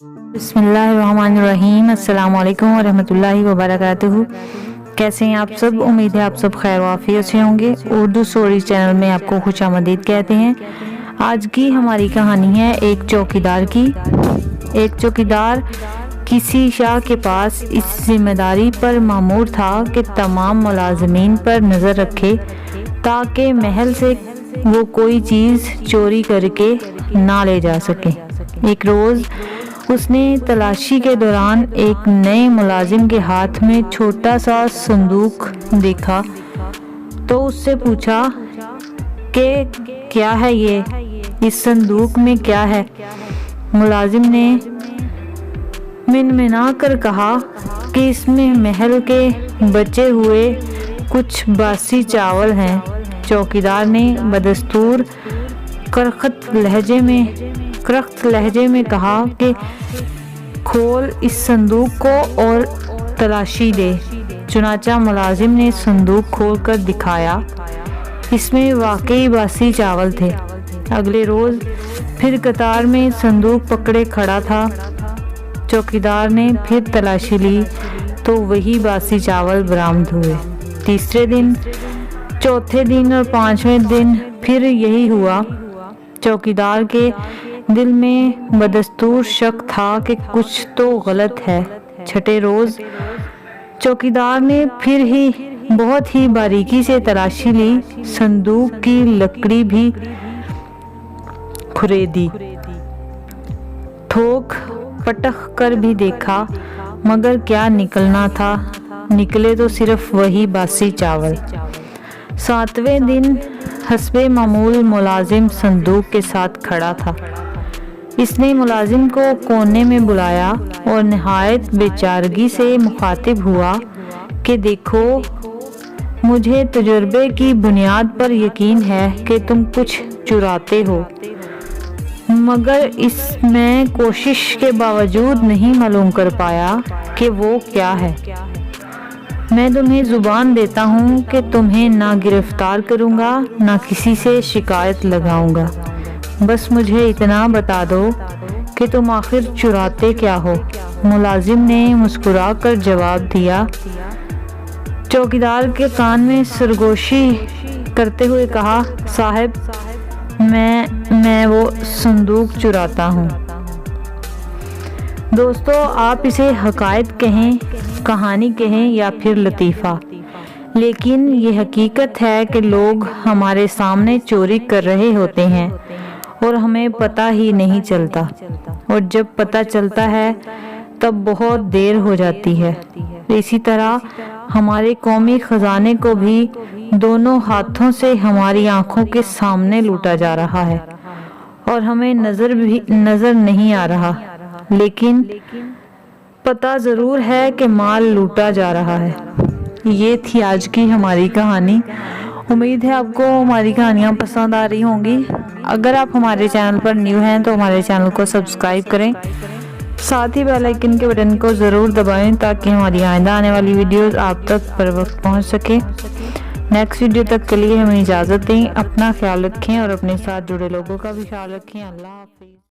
बिस्मिल्लाहिर्रहमानिर्रहीम। अस्सलाम वालेकुम वरहमतुल्लाहि वबरकातुहू। कैसे हैं आप सब? उम्मीद है आप सब खैर वाफियत से होंगे। उर्दू स्टोरीज चैनल में आपको खुशामदीद कहते हैं। आज की हमारी कहानी है एक चौकीदार की। एक चौकीदार किसी शाह के पास इस जिम्मेदारी पर मामूर था कि तमाम मुलाजमीन पर नज़र रखे ताकि महल से वो कोई चीज़ चोरी करके ना ले जा सके। एक रोज़ उसने तलाशी के दौरान एक नए मुलाजिम के हाथ में छोटा सा संदूक देखा तो उससे पूछा कि क्या है ये, इस संदूक में क्या है? मुलाजिम ने मिनमिना कर कहा कि इसमें महल के बचे हुए कुछ बासी चावल हैं। चौकीदार ने बदस्तूर करख्त लहजे में कहा कि खोल इस संदूक को और तलाशी दे। चुनाचा मुलाजिम ने संदूक खोलकर दिखाया। इसमें वाकई बासी चावल थे। अगले रोज़ फिर कतार में संदूक पकड़े खड़ा था। चौकीदार ने फिर तलाशी ली तो वही बासी चावल बरामद हुए। तीसरे दिन, चौथे दिन और पांचवें दिन फिर यही हुआ। चौकीदार के दिल में बदस्तूर शक था कि कुछ तो गलत है। छठे रोज़ चौकीदार ने फिर ही बहुत ही बारीकी से तलाशी ली। संदूक की लकड़ी भी खुरेदी, ठोक पटक कर भी देखा, मगर क्या निकलना था? निकले तो सिर्फ वही बासी चावल। सातवें दिन हस्बे मामूल मुलाजिम संदूक के साथ खड़ा था। इसने मुलाजिम को कोने में बुलाया और निहायत बेचारगी से मुखातिब हुआ कि देखो, मुझे तजुर्बे की बुनियाद पर यकीन है कि तुम कुछ चुराते हो, मगर इसमें कोशिश के बावजूद नहीं मालूम कर पाया कि वो क्या है। मैं तुम्हें जुबान देता हूँ कि तुम्हें ना गिरफ्तार करूँगा ना किसी से शिकायत लगाऊँगा। बस मुझे इतना बता दो कि तुम आखिर चुराते क्या हो। मुलाजिम ने मुस्कुराकर जवाब दिया। चौकीदार के कान में सरगोशी करते हुए कहा, साहब, मैं वो संदूक चुराता हूँ। दोस्तों, आप इसे हकायत कहें, कहानी कहें या फिर लतीफ़ा, लेकिन ये हकीकत है कि लोग हमारे सामने चोरी कर रहे होते हैं और हमें पता ही नहीं चलता, और जब पता चलता है तब बहुत देर हो जाती है। इसी तरह हमारे कौमी खजाने को भी दोनों हाथों से हमारी आंखों के सामने लूटा जा रहा है और हमें नज़र नहीं आ रहा, लेकिन पता ज़रूर है कि माल लूटा जा रहा है। ये थी आज की हमारी कहानी। उम्मीद है आपको हमारी कहानियाँ पसंद आ रही होंगी। अगर आप हमारे चैनल पर न्यू हैं तो हमारे चैनल को सब्सक्राइब करें, साथ ही बेल आइकन के बटन को ज़रूर दबाएं ताकि हमारी आइंदा आने वाली वीडियोस आप तक बर वक्त पहुँच सके। नेक्स्ट वीडियो तक के लिए हमें इजाज़त दें। अपना ख्याल रखें और अपने साथ जुड़े लोगों का भी ख्याल रखें। अल्लाह हाफ़िज़।